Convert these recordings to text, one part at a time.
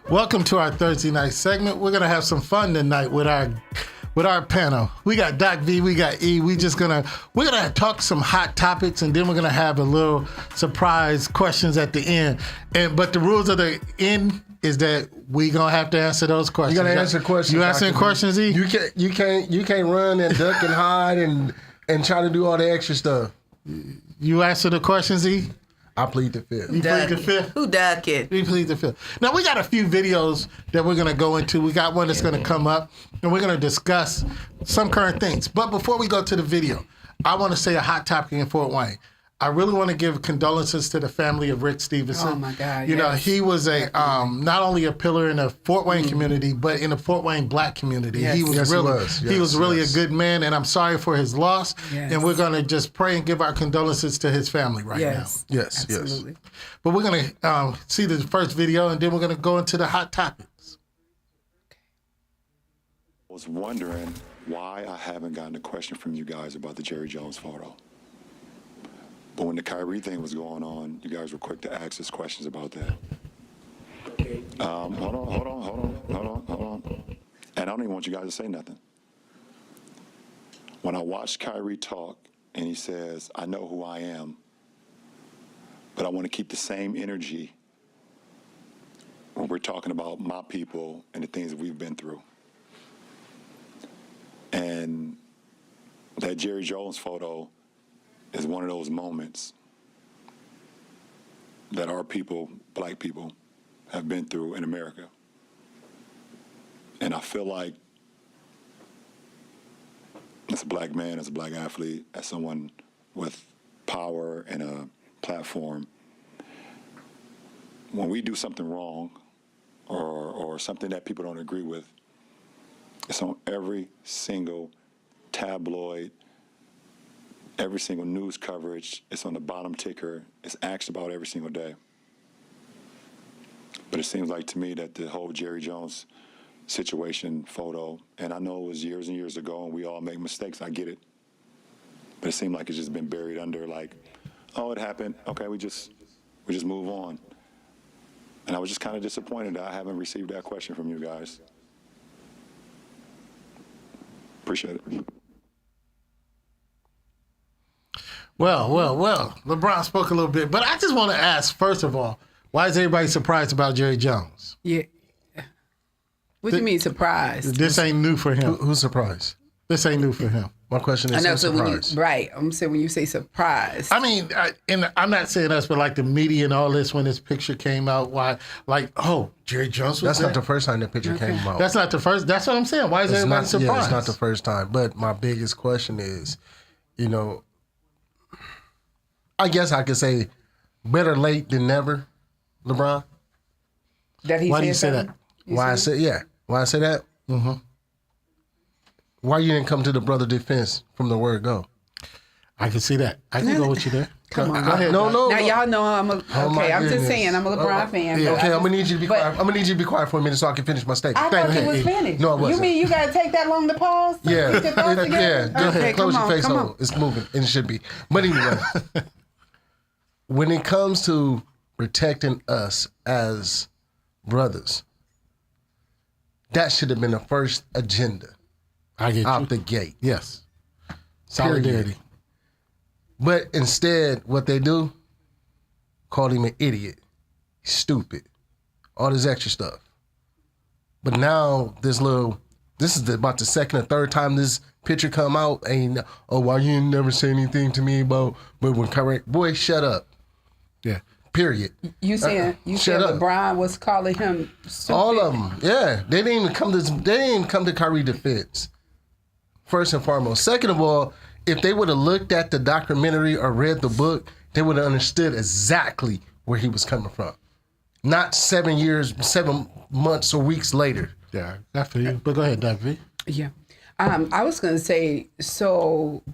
Welcome to our Thursday night segment. We're gonna have some fun tonight with our panel. We got Doc V, we got E. We're gonna talk some hot topics, and then we're gonna have a little surprise questions at the end. But the rules of the end is that we gonna have to answer those questions. You gotta answer questions. You answering questions, E? You can't run and duck and hide and try to do all the extra stuff. You answer the questions, E? I plead the fifth. You plead the fifth? Who duck it? We plead the fifth. Now, we got a few videos that we're going to go into. We got one that's going to come up, and we're going to discuss some current things. But before we go to the video, I want to say a hot topic in Fort Wayne. I really want to give condolences to the family of Rick Stevenson. Oh, my God, You know, he was not only a pillar in the Fort Wayne community, but in the Fort Wayne black community. Yes. He was really a good man, and I'm sorry for his loss. Yes. And we're going to just pray and give our condolences to his family right now. Yes, absolutely. yes. But we're going to see the first video, and then we're going to go into the hot topics. I was wondering why I haven't gotten a question from you guys about the Jerry Jones photo. But when the Kyre thing was going on, you guys were quick to ask us questions about that. Okay. Hold on. And I don't even want you guys to say nothing. When I watched Kyre talk and he says, I know who I am, but I want to keep the same energy when we're talking about my people and the things that we've been through. And that Jerry Jones photo is one of those moments that our people, black people, have been through in America. And I feel like as a black man, as a black athlete, as someone with power and a platform, when we do something wrong or something that people don't agree with, it's on every single tabloid, every single news coverage. It's on the bottom ticker. It's asked about every single day. But it seems like to me that the whole Jerry Jones situation photo, and I know it was years and years ago and we all make mistakes, I get it. But it seemed like it's just been buried under like, oh, it happened. Okay, we just move on. And I was just kind of disappointed that I haven't received that question from you guys. Appreciate it. Well. LeBron spoke a little bit, but I just want to ask, first of all, why is everybody surprised about Jerry Jones? Yeah. What do you mean surprised? This ain't new for him. Who's surprised? This ain't new for him. My question is, I know, who's so surprised? I'm saying when you say surprised. I mean, and I'm not saying us, but like the media and all this, when this picture came out, why, like, oh, Jerry Jones was That's there? not the first time that picture came out. That's not the first. That's what I'm saying. Why is everybody surprised? Yeah, it's not the first time. But my biggest question is, I guess I could say better late than never, LeBron. That he Why said do you say that? Why I say that? Mm-hmm. Why you didn't come to the brother defense from the word go? I can see that. I can go with you there. Come on. Go ahead. No. Now y'all know I'm my I'm just goodness. saying I'm a LeBron fan. yeah. but Okay, I I'm gonna need you to be but- quiet. I'm gonna need you to be quiet for a minute so I can finish my statement. I thought ahead, you was E. finished. No, I wasn't. You mean you gotta take that long to pause? To Yeah, get your thoughts together? yeah. Go Okay, ahead, close come your face on, come hole. It's moving, and it should be. But anyway, when it comes to protecting us as brothers, that should have been the first agenda I get out you. the gate. Yes. Solidarity. But instead, what they do, call him an idiot, stupid, all this extra stuff. But now this is about the second or third time this picture come out. And why you ain't never say anything to me about? But when correct, boy, shut up. Yeah. Period. You said shut up. LeBron was calling him stupid. All of them, yeah. They didn't even come to Kyrie defense. First and foremost. Second of all, if they would have looked at the documentary or read the book, they would have understood exactly where he was coming from. Not 7 months or weeks later. Yeah. After you. But go ahead, Doc V. Yeah. I was going to say, so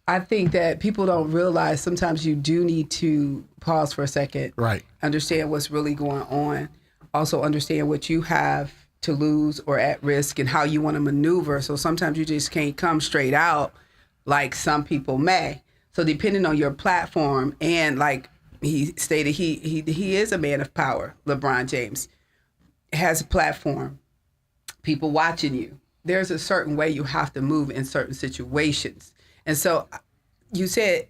I think that people don't realize sometimes you do need to pause for a second. Right. Understand what's really going on. Also understand what you have to lose or at risk and how you want to maneuver. So sometimes you just can't come straight out like some people may. So depending on your platform and like He stated he is a man of power. LeBron James has a platform, people watching you. There's a certain way you have to move in certain situations. And so you said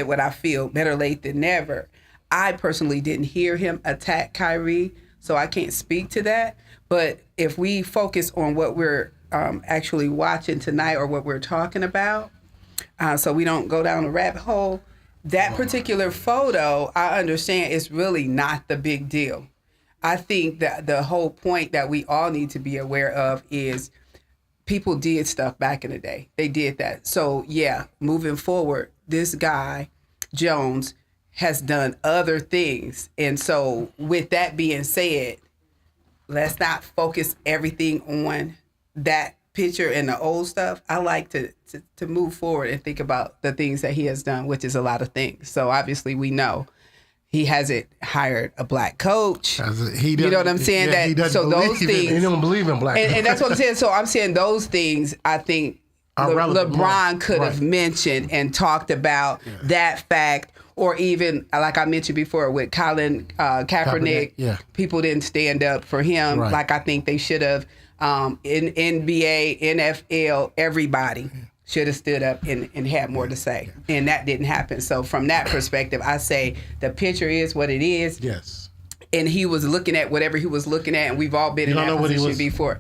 what I feel, better late than never. I personally didn't hear him attack Kyrie, so I can't speak to that. But if we focus on what we're actually watching tonight or what we're talking about, so we don't go down a rabbit hole, that particular photo, I understand, is really not the big deal. I think that the whole point that we all need to be aware of is people did stuff back in the day. They did that. So, yeah, moving forward, this guy, Jones, has done other things. And so with that being said, let's not focus everything on that picture and the old stuff. I like to move forward and think about the things that he has done, which is a lot of things. So obviously we know he hasn't hired a black coach. You know what I'm saying? Yeah, he doesn't believe in it. He don't believe in black. And that's what I'm saying. So I'm saying those things, I think LeBron could have mentioned and talked about that fact. Or even, like I mentioned before, with Colin Kaepernick, people didn't stand up for him like I think they should have. In NBA, NFL, everybody should have stood up and had more to say. And that didn't happen. So from that perspective, I say the picture is what it is. Yes. And he was looking at whatever he was looking at, and we've all been in that position before.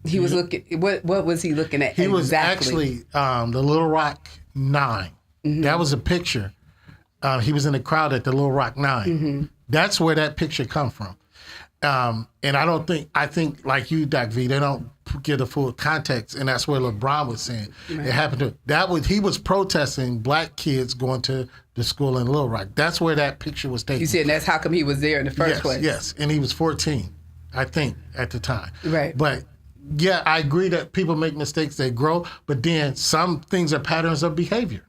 He was looking, what was he looking at? He was actually the Little Rock 9. Mm-hmm. That was a picture. He was in the crowd at the Little Rock 9. Mm-hmm. That's where that picture come from. And I think like you, Doc V, they don't give the full context, and that's where LeBron was saying it happened to. He was protesting black kids going to the school in Little Rock. That's where that picture was taken. You said that's how come he was there in the first place. Yes, and he was 14, I think, at the time. Right. But yeah, I agree that people make mistakes, they grow, but then some things are patterns of behavior.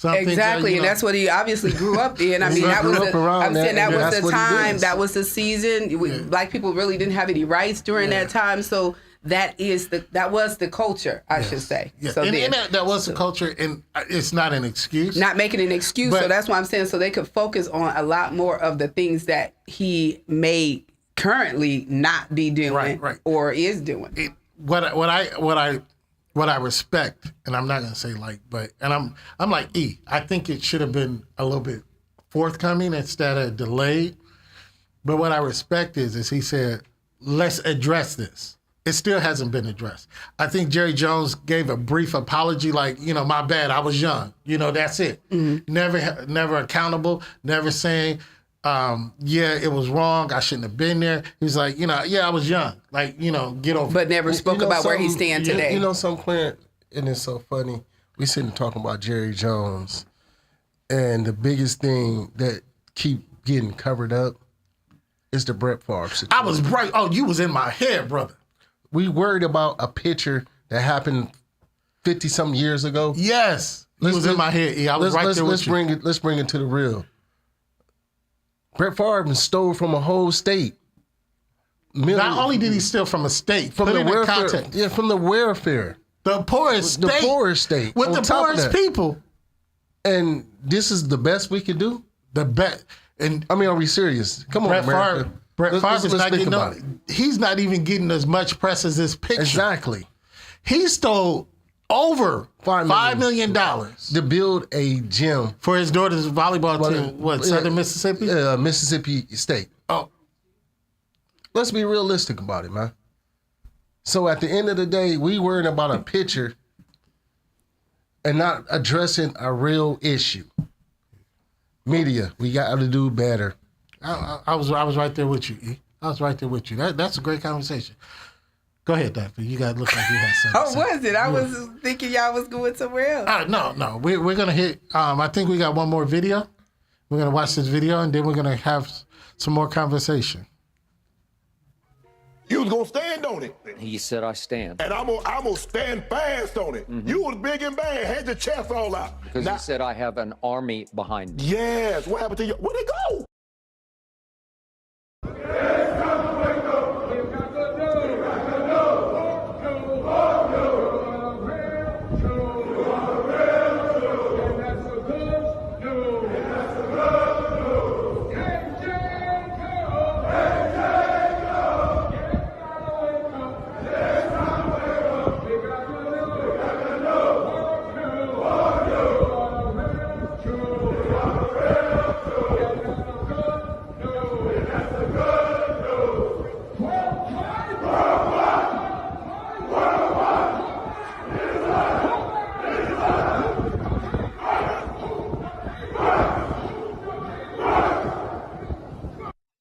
Exactly, and that's what he obviously grew up in. I mean, that was the time, that was the season. Black people really didn't have any rights during that time, so that was the culture, I should say. Yeah. So that was the culture, and it's not an excuse. Not making an excuse, but, so that's why I'm saying so they could focus on a lot more of the things that he may currently not be doing or is doing. What I respect, and I'm not gonna say I'm like E. I think it should have been a little bit forthcoming instead of delayed. But what I respect is he said, let's address this. It still hasn't been addressed. I think Jerry Jones gave a brief apology, like, my bad, I was young. That's it. Mm-hmm. Never accountable, never saying, it was wrong, I shouldn't have been there. He was like, I was young. Like, get over it. But never spoke about where he stands today. Clint, and it's so funny. We sitting talking about Jerry Jones, and the biggest thing that keep getting covered up is the Brett Favre situation. I was right. Oh, you was in my head, brother. We worried about a picture that happened 50-something years ago. Yes. He was in my head. I was right there with you. Let's bring it to the real. Brett Favre stole from a whole state. Not only did he steal from a state, from the welfare. Yeah, from the welfare. The poorest state. The poorest state. With the poorest people. And this is the best we could do? The best. And I mean, are we serious? Come on, America. Brett Favre is not getting he's not even getting as much press as this picture. Exactly. He stole over $5 million to build a gym for his daughter's volleyball team. Southern Mississippi? Mississippi State. Oh. Let's be realistic about it, man. So at the end of the day, we worrying about a picture and not addressing a real issue. Media, we got to do better. I was right there with you, E. I was right there with you. That's a great conversation. Go ahead, Doctor. You got to look like you had something. Oh, was it? I was thinking y'all was going somewhere else. No. We're going to hit, I think we got one more video. We're going to watch this video, and then we're going to have some more conversation. You was going to stand on it. He said, I stand. And I'm gonna stand fast on it. Mm-hmm. You was big and bad, had your chest all out. Because he said, I have an army behind me. Yes. What happened to you? Where'd it go?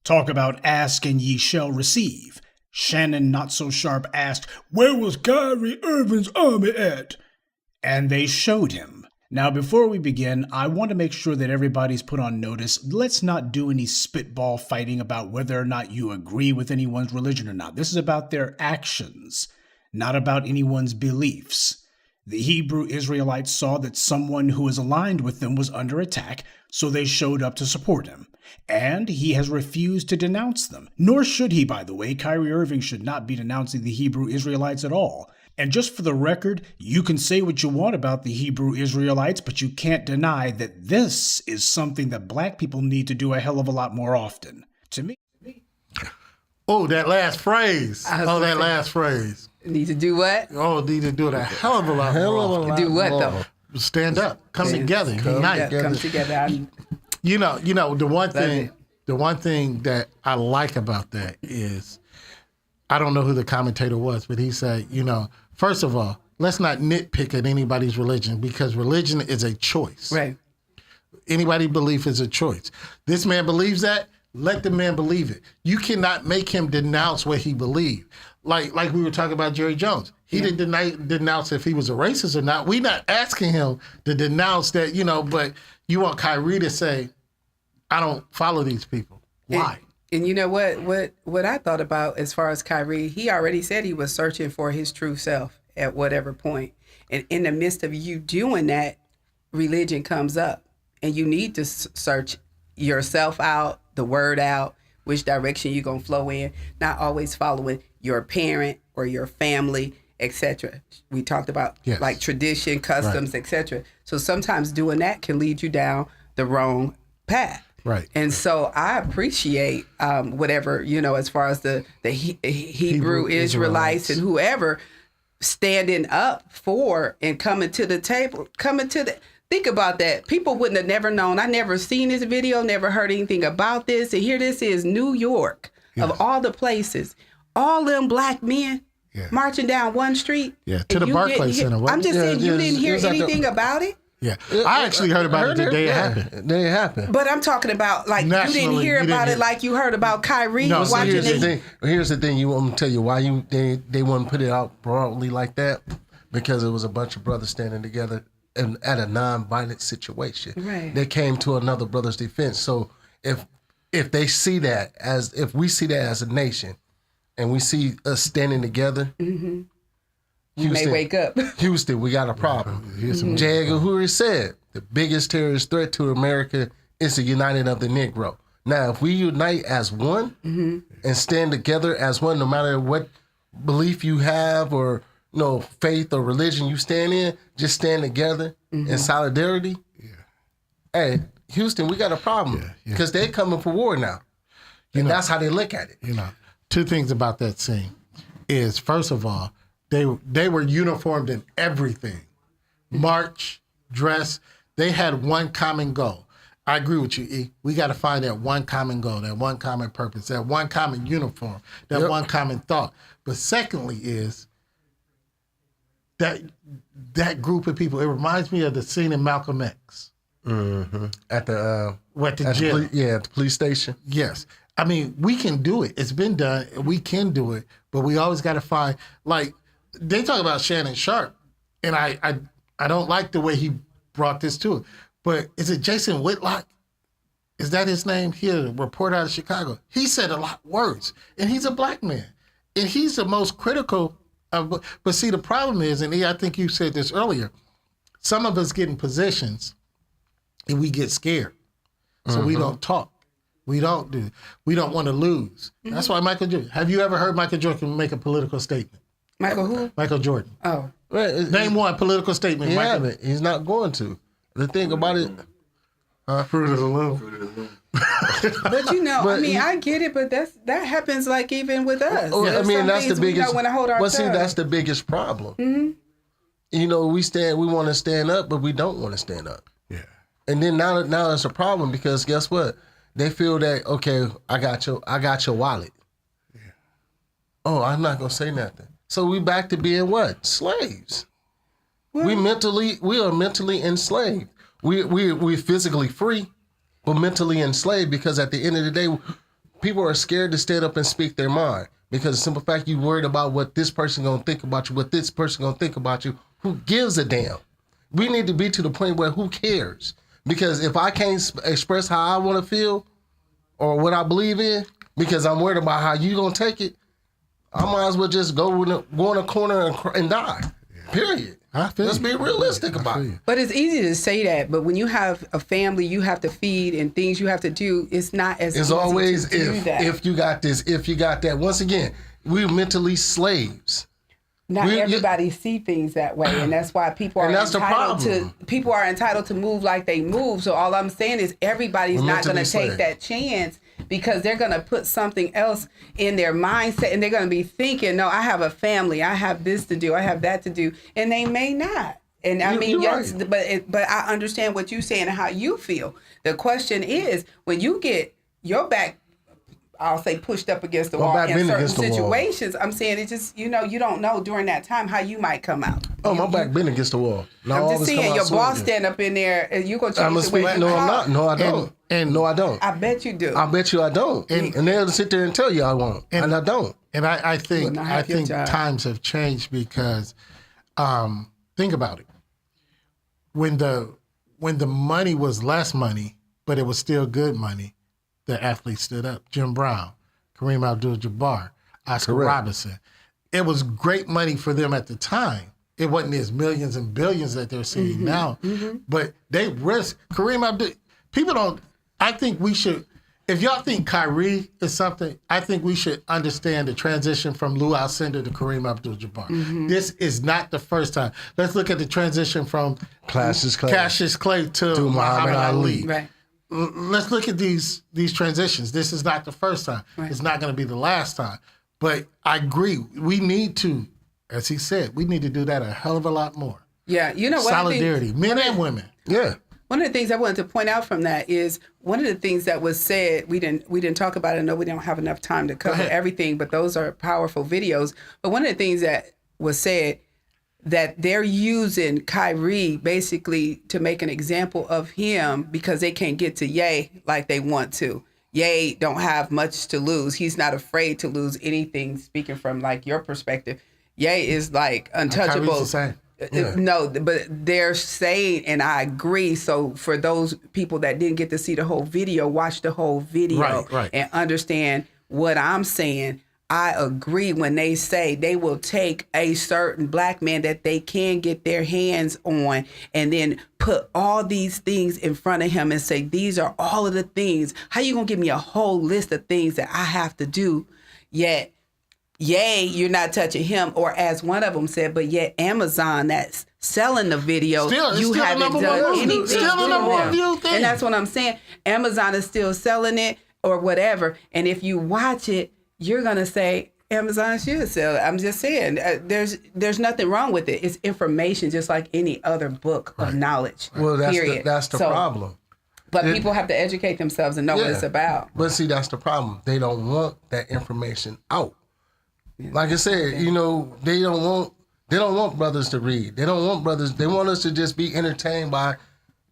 Talk about ask and ye shall receive. Shannon Not So Sharp asked, "Where was Kyrie Irving's army at?" And they showed him. Now, before we begin, I want to make sure that everybody's put on notice. Let's not do any spitball fighting about whether or not you agree with anyone's religion or not. This is about their actions, not about anyone's beliefs. The Hebrew Israelites saw that someone who is aligned with them was under attack, so they showed up to support him. And he has refused to denounce them. Nor should he, by the way. Kyrie Irving should not be denouncing the Hebrew Israelites at all. And just for the record, you can say what you want about the Hebrew Israelites, but you can't deny that this is something that black people need to do a hell of a lot more often. To me. Oh, that last phrase. That last phrase. Need to do what? Oh, need to do it a hell of a lot more. Do what though? Stand up. Come together. Unite. Come together. You know, the one thing that I like about that is, I don't know who the commentator was, but he said, first of all, let's not nitpick at anybody's religion, because religion is a choice. Right. Anybody's belief is a choice. This man believes that. Let the man believe it. You cannot make him denounce what he believed. Like we were talking about Jerry Jones. He didn't denounce if he was a racist or not. We're not asking him to denounce that, but you want Kyrie to say, I don't follow these people. Why? And you know what I thought about as far as Kyrie, he already said he was searching for his true self at whatever point. And in the midst of you doing that, religion comes up. And you need to search yourself out, the word out, which direction you're going to flow in, not always following your parent or your family, etc. We talked about like tradition, customs, etc. So sometimes doing that can lead you down the wrong path. Right. And so I appreciate whatever, as far as the Hebrew Israelites and whoever standing up for and coming to the table, think about that. People wouldn't have never known. I never seen this video, never heard anything about this. And here this is, New York, of all the places, all them black men marching down one street. Yeah, to the Barclays Center. I'm just saying, you didn't hear anything about it? Yeah, I actually heard about it the day it happened. Day it happened. But I'm talking about, like, Nationally, you didn't hear about it like you heard about Kyrie watching it. Here's the thing. You want me to tell you why they wouldn't put it out broadly like that? Because it was a bunch of brothers standing together at a non-violent situation. Right. They came to another brother's defense. So if they see that if we see that as a nation, and we see us standing together, you Houston, may wake up. Houston, we got a problem. J. Edgar Hoover said the biggest terrorist threat to America is the uniting of the Negro. Now, if we unite as one and stand together as one, no matter what belief you have or faith or religion you stand in, just stand together in solidarity. Yeah. Hey, Houston, we got a problem because they're coming for war now, and that's how they look at it. Two things about that scene is, first of all, they were uniformed in everything. March, dress, they had one common goal. I agree with you, E. We got to find that one common goal, that one common purpose, that one common uniform, that one common thought. But secondly is that group of people, it reminds me of the scene in Malcolm X. Mm-hmm. At the jail. At the police station. Yes. I mean, we can do it. It's been done. We can do it. But we always got to find, like, they talk about Shannon Sharp, and I don't like the way he brought this to it. But is it Jason Whitlock? Is that his name? He a reporter out of Chicago. He said a lot worse, and he's a black man. And he's the most critical of, but see, the problem is, and I think you said this earlier, some of us get in positions and we get scared. So we don't talk. We don't want to lose. That's why Michael Jordan. Have you ever heard Michael Jordan make a political statement? Michael who? Michael Jordan. Oh. Right. Name one political statement. He haven't. He's not going to. The thing about it. Fruit of the Loom. But I get it, but that happens like even with us. That's the biggest. We don't want to hold our see, that's the biggest problem. We want to stand up, but we don't want to stand up. Yeah. And then now it's a problem because guess what? They feel that, okay, I got your wallet. Yeah. Oh, I'm not gonna say nothing. So we back to being what? Slaves. Well, we are mentally enslaved. We're physically free, but mentally enslaved because at the end of the day, people are scared to stand up and speak their mind because the simple fact you worried about what this person gonna think about you, what this person gonna think about you. Who gives a damn? We need to be to the point where who cares? Because if I can't express how I want to feel or what I believe in, because I'm worried about how you gonna take it, I might as well just go in a corner and die. Period. Let's be realistic about it. But it's easy to say that, but when you have a family you have to feed and things you have to do, it's not as It's easy always to do that. if you got this, if you got that. Once again, we're mentally slaves. Not everybody see things that way, and that's why people are entitled to move like they move. So all I'm saying is everybody's not going to take that chance because they're going to put something else in their mindset, and they're going to be thinking, "No, I have a family, I have this to do, I have that to do," and they may not. And I mean, yes, right. but I understand what you're saying and how you feel. The question is, when you get your back, I'll say, pushed up against the wall in certain situations, I'm saying it just, you don't know during that time how you might come out. Oh, my back been against the wall. I'm just saying, your boss stand up in there and you're going to change the way you No, I'm talk. not. No, I don't. No, I don't. I bet you do. I bet you I don't. And they'll sit there and tell you I won't. And I don't. And I think times have changed because, think about it. When the money was less money, but it was still good money, the athletes stood up. Jim Brown, Kareem Abdul-Jabbar, Oscar Robertson. It was great money for them at the time. It wasn't as millions and billions that they're seeing now, but they risk. Kareem Abdul. People don't. I think we should. If y'all think Kyre is something, I think we should understand the transition from Lou Alcindor to Kareem Abdul-Jabbar. This is not the first time. Let's look at the transition from Cassius Clay to Muhammad Ali. Right. Let's look at these transitions. This is not the first time. Right. It's not going to be the last time. But I agree. We need to, as he said, we need to do that a hell of a lot more. Yeah, solidarity, men and women. Yeah. One of the things I wanted to point out from that is one of the things that was said. We didn't talk about it. I know we don't have enough time to cover everything, but those are powerful videos. But one of the things that was said, that they're using Kyre basically to make an example of him because they can't get to Ye like they want to. Ye don't have much to lose. He's not afraid to lose anything, speaking from like your perspective. Ye is like untouchable. Kyrie's the same. Yeah. No, but they're saying, and I agree. So for those people that didn't get to see the whole video, watch the whole video and understand what I'm saying. I agree when they say they will take a certain black man that they can get their hands on and then put all these things in front of him and say, these are all of the things. How you going to give me a whole list of things that I have to do? Yet, you're not touching him. Or as one of them said, but yet Amazon that's selling the video, you haven't done anything. Still a number one view thing. And that's what I'm saying. Amazon is still selling it or whatever. And if you watch it, you're going to say, Amazon should sell it. I'm just saying, there's nothing wrong with it. It's information just like any other book of knowledge. Well, that's the problem. But people have to educate themselves and know what it's about. But see, that's the problem. They don't want that information out. Like I said, they don't want brothers to read. They don't want brothers. They want us to just be entertained by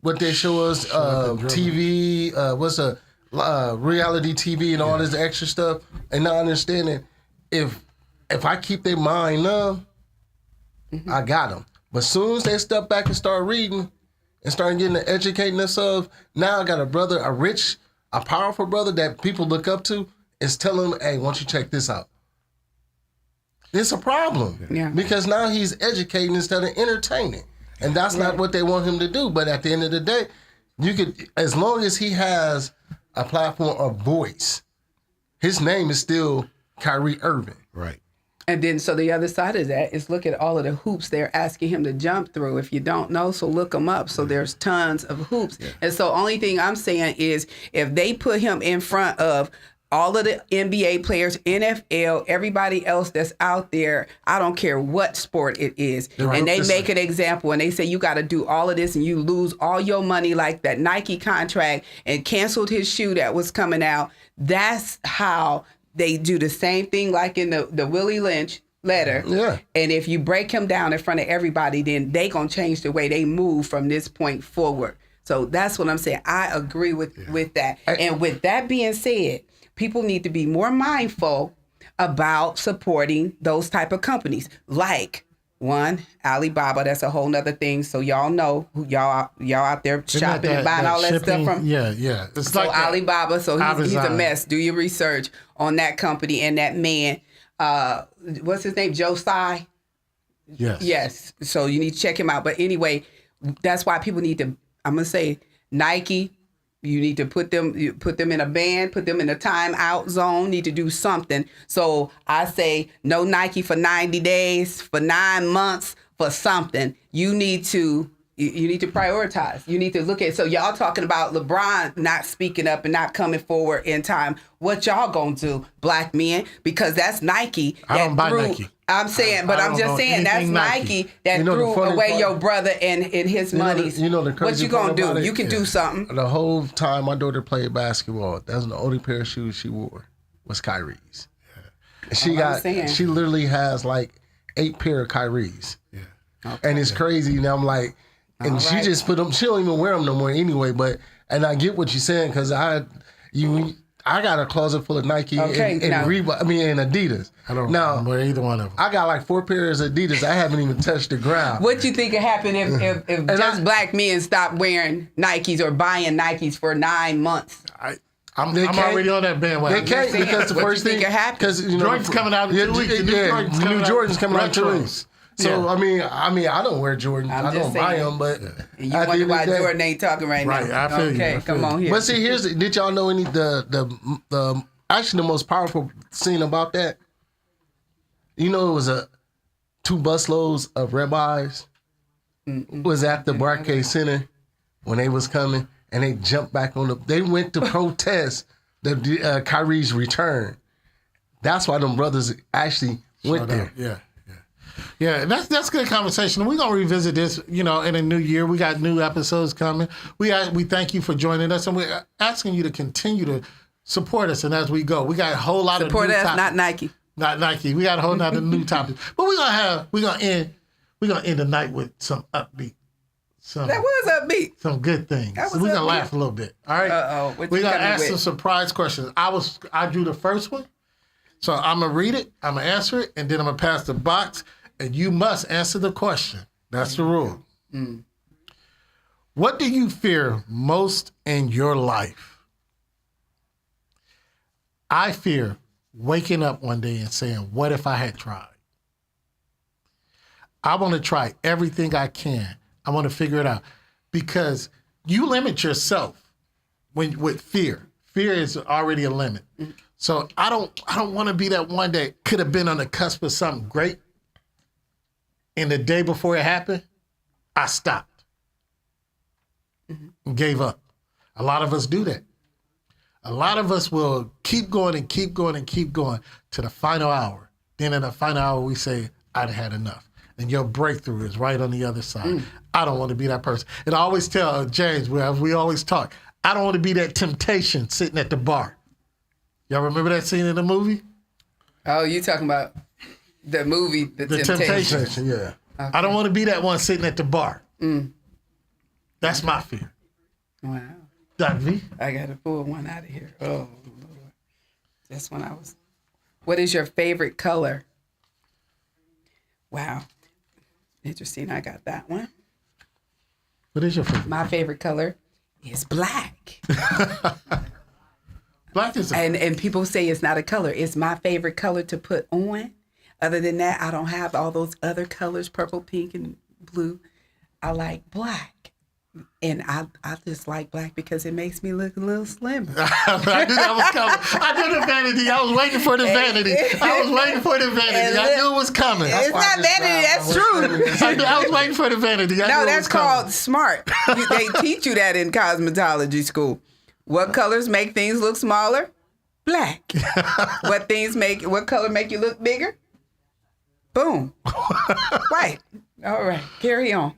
what they show us, TV, reality TV and all this extra stuff, and not understanding if I keep their mind numb, I got them. But as soon as they step back and start reading and start getting to educating themselves, now I got a brother, a powerful brother that people look up to, is telling them, hey, why don't you check this out? It's a problem. Yeah. Because now he's educating instead of entertaining. And that's not what they want him to do. But at the end of the day, you could, as long as he has a platform of voice, his name is still Kyrie Irving. Right. And then, so the other side of that is look at all of the hoops they're asking him to jump through. If you don't know, so look them up. So there's tons of hoops. Yeah. And so only thing I'm saying is if they put him in front of all of the NBA players, NFL, everybody else that's out there, I don't care what sport it is, and they make an example and they say you got to do all of this and you lose all your money like that Nike contract and canceled his shoe that was coming out. That's how they do the same thing like in the Willie Lynch letter. Yeah. And if you break him down in front of everybody, then they going to change the way they move from this point forward. So that's what I'm saying. I agree with that. And with that being said, people need to be more mindful about supporting those type of companies. Like one, Alibaba, that's a whole nother thing. So y'all know who y'all out there shopping and buying all that stuff from. Yeah. It's So like Alibaba, so he's a Amazon. mess. Do your research on that company and that man. What's his name? Joe Tsai? Yes. Yes. So you need to check him out. But anyway, that's why people need to, I'm going to say Nike, you need to put them in a ban, put them in a timeout zone, need to do something. So I say no Nike for 90 days, for 9 months, for something. You need to prioritize. You need to look at, so y'all talking about LeBron not speaking up and not coming forward in time. What y'all gonna do, black men? Because that's Nike. I don't buy Nike. I'm saying, but I'm just saying that's Nike that You know the threw funny away part- your brother and his monies. The What crazy you gonna part do? about it? You can do something. The whole time my daughter played basketball, that's the only pair of shoes she wore was Kyrie's. And she literally has like 8 pair of Kyrie's. Yeah. Okay. And it's crazy. And I'm like, and she just put them, she don't even wear them no more anyway. And I get what you're saying, because I got a closet full of Nike and Reebok, and Adidas. I don't wear either one of them. I got like 4 pairs of Adidas. I haven't even touched the ground. What you think would happen if just black men stop wearing Nikes or buying Nikes for 9 months? I'm already on that bandwagon. They can't, because the first thing, because Jordan's coming out in 2 weeks. The new Jordan's coming out in 2 retros. weeks. So I don't wear Jordan. I don't buy them, but and you wonder why Jordan ain't talking right now. Right, I feel you. Okay, come on here. But see, did y'all know any the actually the most powerful scene about that? You know, it was 2 busloads of rabbis was at the Barcade Center when they was coming, and they jumped back on they went to protest the Kyrie's return. That's why them brothers actually went there. Yeah, that's good conversation. We're gonna revisit this, in a new year. We got new episodes coming. We thank you for joining us, and we're asking you to continue to support us. And as we go, we got a whole lot of new topics. Not Nike. Not Nike. We got a whole lot of new topics. But we're gonna end the night with some upbeat. That was upbeat. Some good things. That So was we're gonna upbeat. laugh a little bit. All right. We're gonna ask some surprise questions. I drew the first one, so I'm gonna read it. I'm gonna answer it, and then I'm gonna pass the box. And you must answer the question. That's the rule. What do you fear most in your life? I fear waking up one day and saying, what if I had tried? I want to try everything I can. I want to figure it out. Because you limit yourself with fear. Fear is already a limit. So I don't want to be that one that could have been on the cusp of something great. And the day before it happened, I stopped and gave up. A lot of us do that. A lot of us will keep going and keep going and keep going to the final hour. Then in the final hour, we say, I'd had enough. And your breakthrough is right on the other side. I don't want to be that person. And I always tell James, we always talk, I don't want to be that temptation sitting at the bar. Y'all remember that scene in the movie? Oh, you talking about the movie, The Temptation. Yeah. Okay. I don't want to be that one sitting at the bar. That's my fear. Wow. Doc V? I got to pull one out of here. Oh, Lord. That's when What is your favorite color? Wow. Interesting. I got that one. What is your favorite? My favorite color is black. Black is and people say it's not a color. It's my favorite color to put on. Other than that, I don't have all those other colors, purple, pink, and blue. I like black. And I just like black because it makes me look a little slimmer. I knew that was coming. I knew the vanity. I was waiting for the vanity. I knew it was coming. It's not vanity. That's true. I was waiting for the vanity. No, that's called smart. They teach you that in cosmetology school. What colors make things look smaller? Black. What color make you look bigger? Boom. Right. All right. Carry on.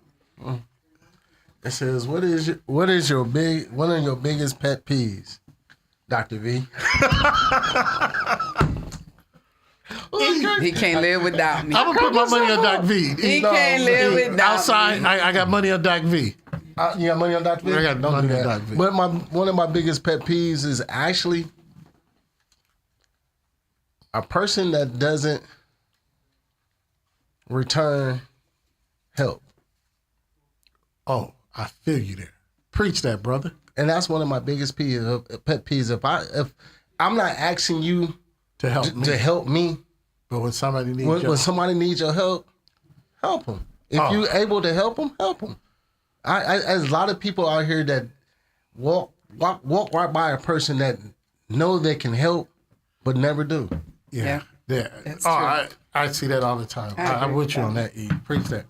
It says, what is one of your biggest pet peeves, Dr. V? He can't live without me. I'm going to put my money on Doc V. He can't live without outside, me. I got money on Doc V. You got money on Dr. V? I got money on Dr. V. But one of my biggest pet peeves is actually A person that doesn't return help. Oh, I feel you there. Preach that, brother. And that's one of my biggest pet peeves. If I'm not asking you To help me. But when somebody needs when somebody needs your help them. If you're able to help them, help them. There's a lot of people out here that walk right by a person that know they can help, but never do. Yeah. That's Oh, true. I see that all the time. I'm agree with with you on that, E. Preach that.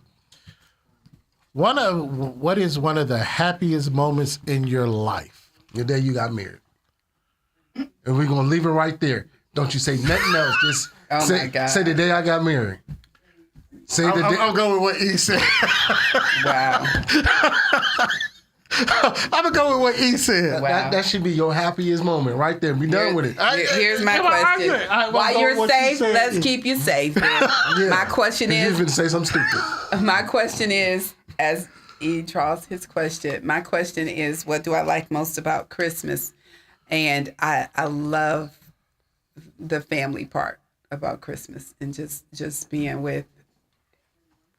What is one of the happiest moments in your life? The day you got married. And we're going to leave it right there. Don't you say nothing else. Just my God. say the day I got married. Say the day. I'm going with what E said. Wow. I'm going to go with what E said. Wow. That should be your happiest moment right there. Be done with it. Here's my question. While you're safe, let's keep you safe. My question You is, finna say something stupid. my question is, as E draws his question, my question is, what do I like most about Christmas? And I love the family part about Christmas and just being with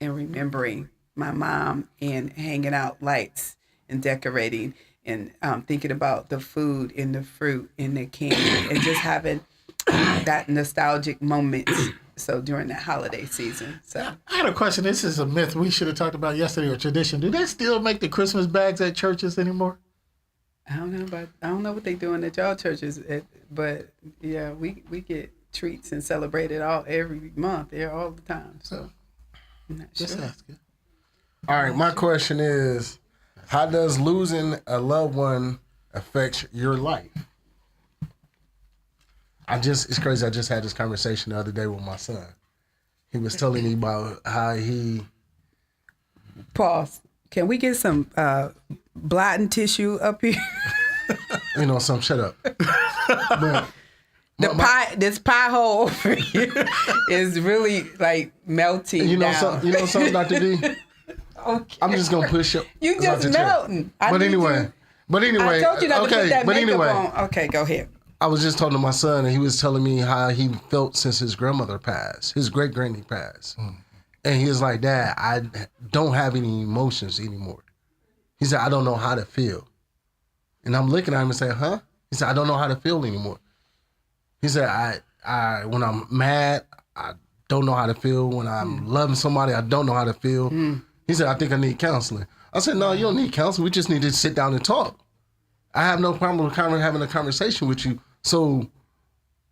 and remembering my mom and hanging out lights and decorating and thinking about the food and the fruit and the candy and just having that nostalgic moment. So during that holiday season. So I had a question. This is a myth we should have talked about yesterday, or tradition. Do they still make the Christmas bags at churches anymore? I don't know what they doing at y'all churches, but yeah, we get treats and celebrate it every month, all the time. So I'm not Just sure. asking. All right, my question is, how does losing a loved one affect your life? It's crazy. I just had this conversation the other day with my son. He was telling me about how he. Pause. Can we get some blotting tissue up here? Shut up. But This pie hole over here is really like melting down. Something, Dr. D? Okay. I'm just gonna push it. You just melting. But anyway, I told you not to put that makeup anyway, on. Okay, go ahead. I was just talking to my son, and he was telling me how he felt since his grandmother passed, his great granny passed, and he was like, "Dad, I don't have any emotions anymore." He said, "I don't know how to feel," and I'm looking at him and saying, "Huh?" He said, "I don't know how to feel anymore." He said, "I when I'm mad, I don't know how to feel. When I'm loving somebody, I don't know how to feel." He said, "I think I need counseling." I said, "No, you don't need counseling. We just need to sit down and talk. I have no problem with having a conversation with you." So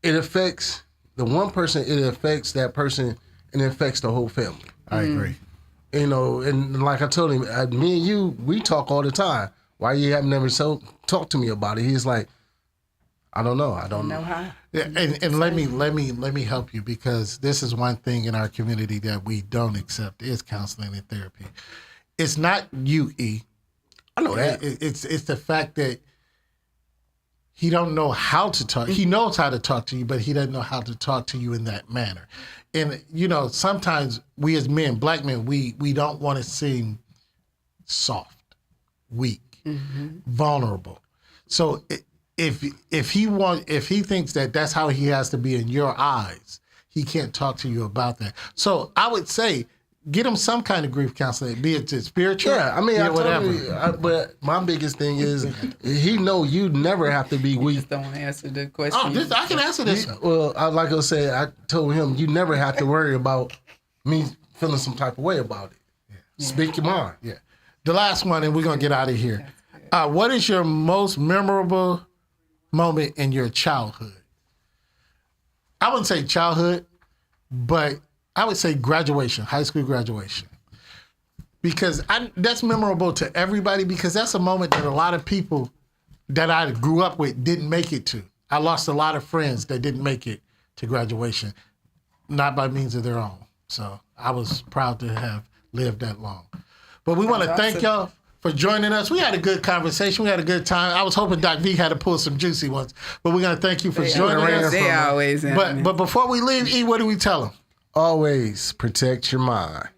it affects the one person, it affects that person, and it affects the whole family. I agree. And like I told him, me and you, we talk all the time. Why you have never talked to me about it? He's like, I don't know. I don't know how. Yeah, and let me help you, because this is one thing in our community that we don't accept is counseling and therapy. It's not you, E. I know that. It's the fact that he don't know how to talk. He knows how to talk to you, but he doesn't know how to talk to you in that manner. And sometimes we as men, black men, we don't want to seem soft, weak, vulnerable. So if he thinks that that's how he has to be in your eyes, he can't talk to you about that. So I would say, get him some kind of grief counseling, be it spiritual, whatever. But my biggest thing is, he know you never have to be weak. Just don't answer the question. I can answer this. Like I said, I told him, you never have to worry about me feeling some type of way about it. Yeah. Speak your mind. Yeah. The last one, and we're going to get out of here. What is your most memorable moment in your childhood? I wouldn't say childhood, but I would say graduation, high school graduation. Because that's memorable to everybody, because that's a moment that a lot of people that I grew up with didn't make it to. I lost a lot of friends that didn't make it to graduation, not by means of their own. So I was proud to have lived that long. But we want to thank y'all for joining us. We had a good conversation. We had a good time. I was hoping Doc V had to pull some juicy ones, but we're going to thank you for joining us. They always. But before we leave, E, what do we tell them? Always protect your mind.